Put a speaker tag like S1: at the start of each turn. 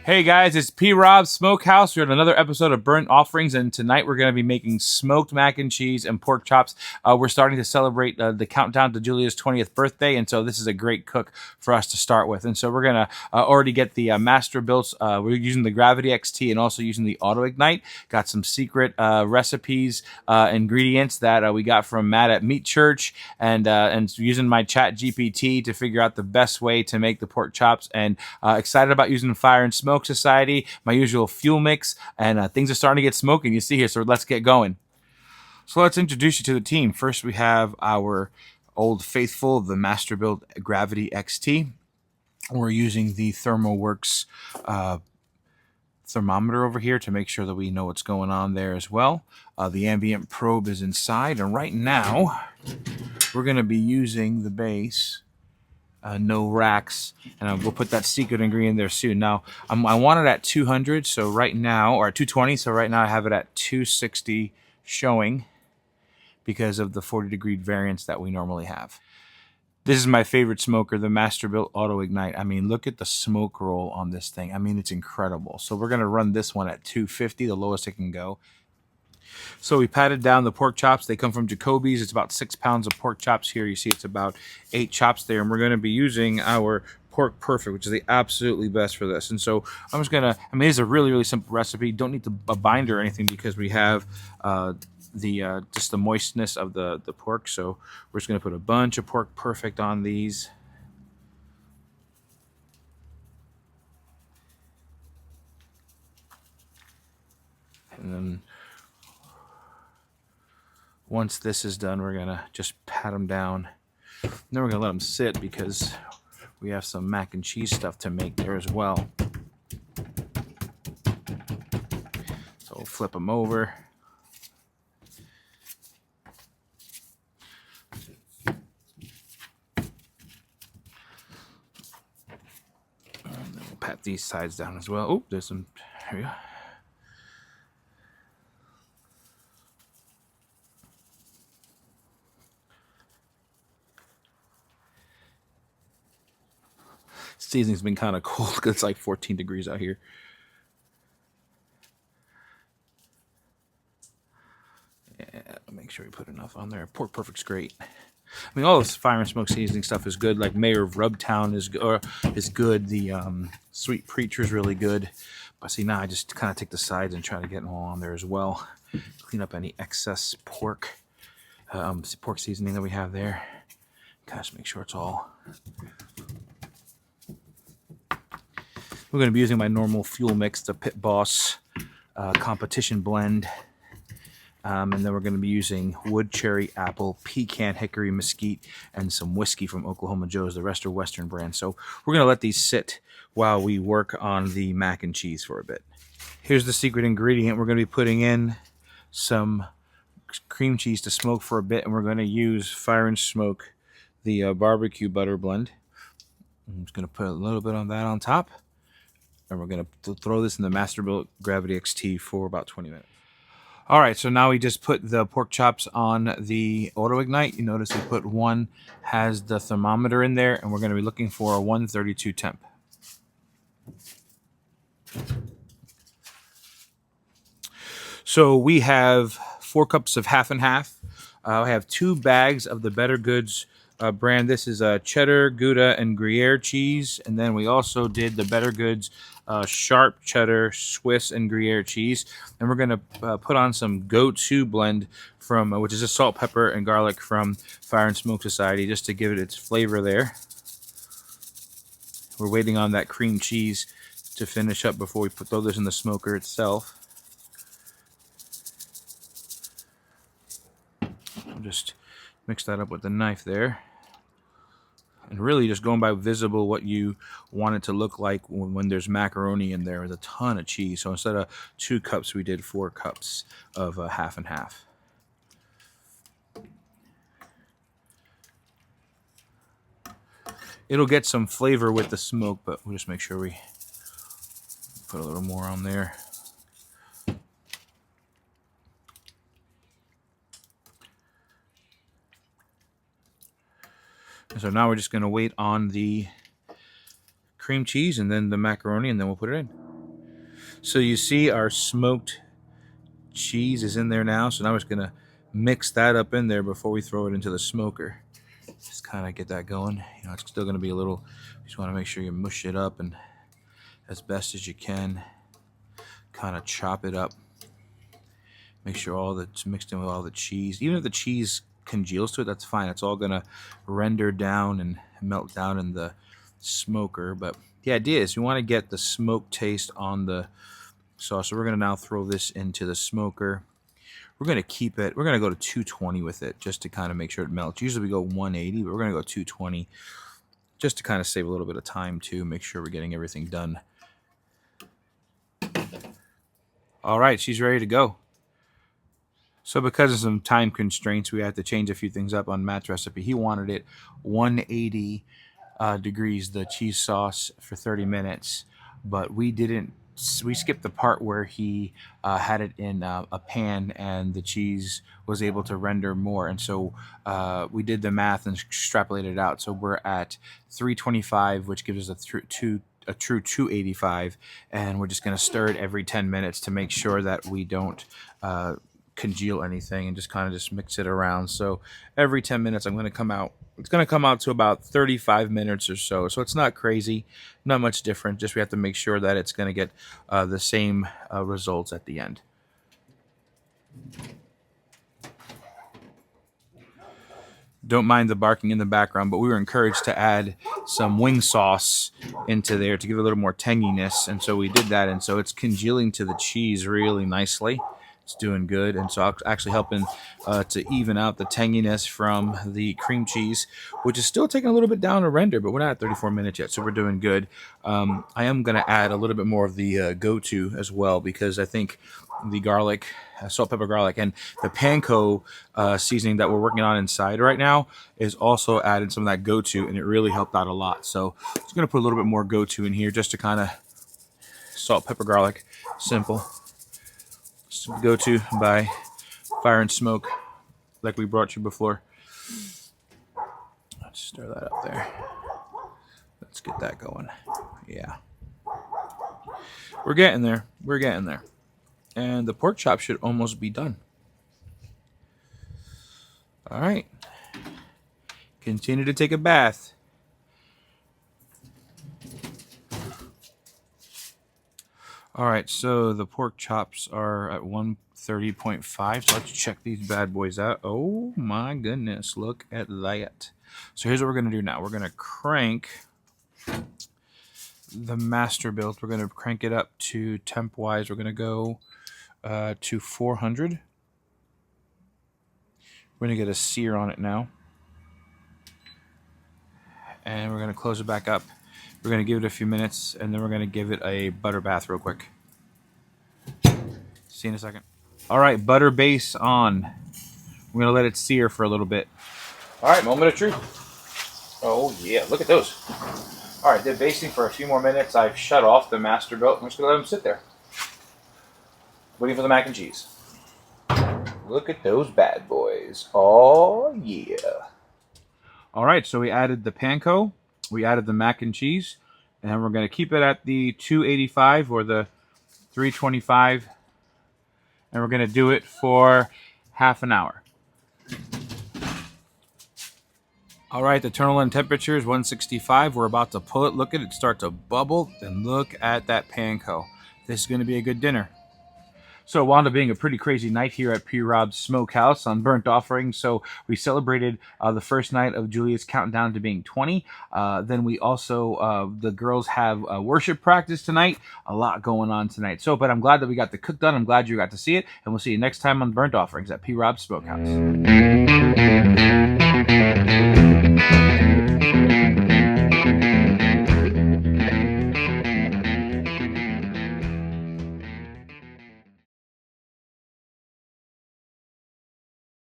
S1: Hey guys, it's P-Rob's Smokehouse. We're at another episode of Burnt Offerings, and tonight we're going to be making smoked mac and cheese and pork chops. We're starting to celebrate the countdown to Julia's 20th birthday, and so this is a great cook for us to start with. And so we're going to already get the Masterbuilt. We're using the Gravity XT and also using the Auto-Ignite. Got some secret recipes, ingredients that we got from Matt at Meat Church, and using my Chat GPT to figure out the best way to make the pork chops. And excited about using Fire and Smoke Society, my usual fuel mix, and things are starting to get smoking. You see here, so let's get going. So let's introduce you to the team. First, we have our old faithful, the Masterbuilt Gravity XT. We're using the ThermoWorks thermometer over here to make sure that we know what's going on there as well. The ambient probe is inside, and right now we're going to be using the base. No racks, and we'll put that secret ingredient there soon. Now, I want it at 200, so right now, or at 220, so right now I have it at 260 showing because of the 40-degree variance that we normally have. This is my favorite smoker, the Masterbuilt Auto-Ignite. I mean, look at the smoke roll on this thing. I mean, it's incredible. So we're going to run this one at 250, the lowest it can go. So we patted down the pork chops. They come from Jacoby's. It's about 6 pounds of pork chops here. You see it's about 8 chops there. And we're going to be using our Pork Perfect, which is the absolutely best for this. And so I'm just going to, I mean, it's a really, really simple recipe. Don't need a binder or anything because we have just the moistness of the pork. So we're just going to put a bunch of Pork Perfect on these. And then once this is done, we're going to just pat them down. And then we're going to let them sit because we have some mac and cheese stuff to make there as well. So we'll flip them over. And then we'll pat these sides down as well. Oh, there's some, here we go. Seasoning's been kind of cold because it's like 14 degrees out here. Yeah, make sure we put enough on there. Pork Perfect's great. I mean, all this Fire and Smoke seasoning stuff is good. Like Mayor of Rubtown is good. The Sweet Preacher is really good. But see, now I just kind of take the sides and try to get them all on there as well. Clean up any excess pork seasoning that we have there. Gosh, make sure it's all. We're going to be using my normal fuel mix, the Pit Boss competition blend. And then we're going to be using wood, cherry, apple, pecan, hickory, mesquite, and some whiskey from Oklahoma Joe's. The rest are Western brand. So we're going to let these sit while we work on the mac and cheese for a bit. Here's the secret ingredient. We're going to be putting in some cream cheese to smoke for a bit. And we're going to use Fire and Smoke, the barbecue butter blend. I'm just going to put a little bit on that on top. And we're going to throw this in the Masterbuilt Gravity XT for about 20 minutes. All right, so now we just put the pork chops on the Auto-Ignite. You notice we put one, has the thermometer in there, and we're going to be looking for a 132 temp. So we have 4 cups of half and half. I have 2 bags of the Better Goods brand. This is cheddar, Gouda, and Gruyere cheese. And then we also did the Better Goods sharp cheddar, Swiss, and Gruyere cheese. And we're going to put on some go-to blend from, which is a salt, pepper, and garlic from Fire and Smoke Society, just to give it its flavor there. We're waiting on that cream cheese to finish up before we throw this in the smoker itself. I'll just mix that up with the knife there. And really just going by visible what you want it to look like when there's macaroni in there with a ton of cheese. So instead of 2 cups, we did 4 cups of half and half. It'll get some flavor with the smoke, but we'll just make sure we put a little more on there. So now we're just going to wait on the cream cheese and then the macaroni, and then we'll put it in. So you see our smoked cheese is in there now. So now we're just going to mix that up in there before we throw it into the smoker. Just kind of get that going. You know, it's still going to be a little, you just want to make sure you mush it up and as best as you can, kind of chop it up. Make sure all that's mixed in with all the cheese. Even if the cheese congeals to it, that's fine. It's all going to render down and melt down in the smoker. But the idea is you want to get the smoke taste on the sauce. So we're going to now throw this into the smoker. We're going to keep it, we're going to go to 220 with it just to kind of make sure it melts. Usually we go 180, but we're going to go 220 just to kind of save a little bit of time too. Make sure we're getting everything done. All right, she's ready to go. So because of some time constraints, we had to change a few things up on Matt's recipe. He wanted it 180 degrees, the cheese sauce, for 30 minutes. But we didn't. We skipped the part where he had it in a pan and the cheese was able to render more. And so we did the math and extrapolated it out. So we're at 325, which gives us a true 285. And we're just going to stir it every 10 minutes to make sure that we don't congeal anything, and just kind of just mix it around. So every 10 minutes I'm going to come out, it's going to come out to about 35 minutes or so. So it's not crazy, not much different. Just we have to make sure that it's going to get the same results at the end. Don't mind the barking in the background, but we were encouraged to add some wing sauce into there to give it a little more tanginess, and so we did that, and so it's congealing to the cheese really nicely. It's doing good, and so actually helping to even out the tanginess from the cream cheese, which is still taking a little bit down to render, but we're not at 34 minutes yet, so we're doing good. I am going to add a little bit more of the go-to as well, because I think the garlic, salt, pepper, garlic, and the panko seasoning that we're working on inside right now is also adding some of that go-to, and it really helped out a lot. So I'm just going to put a little bit more go-to in here just to kind of salt, pepper, garlic, simple. Go-to by Fire and Smoke, like we brought you before. Let's stir that up there. Let's get that going. Yeah. We're getting there. We're getting there. And the pork chop should almost be done. All right. Continue to take a bath. All right, so the pork chops are at 130.5. So let's check these bad boys out. Oh my goodness, look at that. So here's what we're gonna do now. We're gonna crank the Masterbuilt. We're gonna crank it up to temp wise. We're gonna go to 400. We're gonna get a sear on it now. And we're gonna close it back up. We're going to give it a few minutes, and then we're going to give it a butter bath real quick. See you in a second. All right, butter base on. We're going to let it sear for a little bit. All right, moment of truth. Oh, yeah, look at those. All right, they're basting for a few more minutes. I've shut off the Masterbuilt. I'm just going to let them sit there. Waiting for the mac and cheese. Look at those bad boys. Oh, yeah. All right, so we added the panko. We added the mac and cheese, and we're going to keep it at the 285 or the 325, and we're going to do it for half an hour. All right, the internal end temperature is 165. We're about to pull it. Look at it start to bubble, and look at that panko. This is going to be a good dinner. So it wound up being a pretty crazy night here at P. Rob's Smokehouse on Burnt Offering. So we celebrated the first night of Julia's countdown to being 20. Then we also, the girls have worship practice tonight. A lot going on tonight. So, but I'm glad that we got the cook done. I'm glad you got to see it. And we'll see you next time on Burnt Offerings at P. Rob's Smokehouse.